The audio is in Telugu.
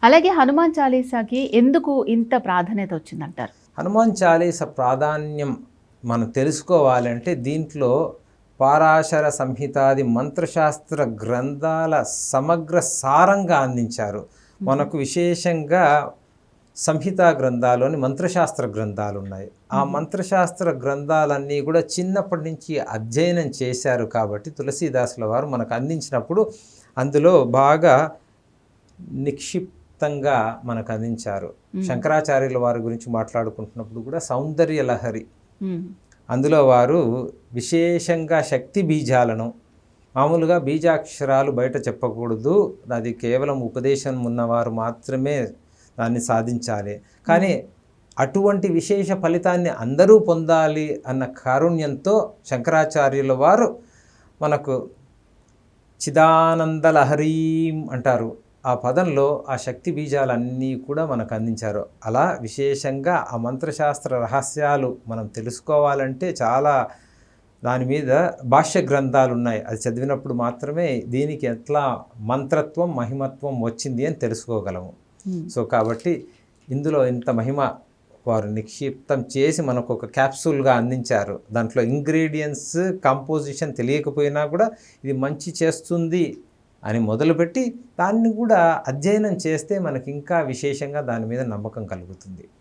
అలాగే హనుమాన్ చాలీసాకి ఎందుకు ఇంత ప్రాధాన్యత వచ్చిందంటారు? హనుమాన్ చాలీస ప్రాధాన్యం మనం తెలుసుకోవాలంటే దీంట్లో పారాశర సంహితాది మంత్రశాస్త్ర గ్రంథాల సమగ్ర సారంగా అందించారు. మనకు విశేషంగా సంహితా గ్రంథాల్లోని మంత్రశాస్త్ర గ్రంథాలు ఉన్నాయి. ఆ మంత్రశాస్త్ర గ్రంథాలన్నీ కూడా చిన్నప్పటి నుంచి అధ్యయనం చేశారు కాబట్టి తులసీదాసుల వారు మనకు అందించినప్పుడు అందులో బాగా నిక్షిప్తంగా మనకు అందించారు. శంకరాచార్యుల వారి గురించి మాట్లాడుకుంటున్నప్పుడు కూడా సౌందర్య లహరి, అందులో వారు విశేషంగా శక్తి బీజాలను, మామూలుగా బీజాక్షరాలు బయట చెప్పకూడదు, అది కేవలం ఉపదేశం ఉన్నవారు మాత్రమే దాన్ని సాధించాలి, కానీ అటువంటి విశేష ఫలితాన్ని అందరూ పొందాలి అన్న కారుణ్యంతో శంకరాచార్యుల వారు మనకు చిదానంద లహరీం అంటారు. ఆ పదంలో ఆ శక్తి బీజాలన్నీ కూడా మనకు అందించారు. అలా విశేషంగా ఆ మంత్రశాస్త్ర రహస్యాలు మనం తెలుసుకోవాలంటే చాలా దాని మీద భాష్య గ్రంథాలు ఉన్నాయి. అది చదివినప్పుడు మాత్రమే దీనికి ఎట్లా మంత్రత్వం మహిమత్వం వచ్చింది అని తెలుసుకోగలము. సో కాబట్టి ఇందులో ఇంత మహిమ వారు నిక్షిప్తం చేసి మనకు ఒక క్యాప్సూల్గా అందించారు. దాంట్లో ఇంగ్రీడియంట్స్ కంపోజిషన్ తెలియకపోయినా కూడా ఇది మంచి చేస్తుంది అని మొదలుపెట్టి దాన్ని కూడా అధ్యయనం చేస్తే మనకి ఇంకా విశేషంగా దాని మీద నమ్మకం కలుగుతుంది.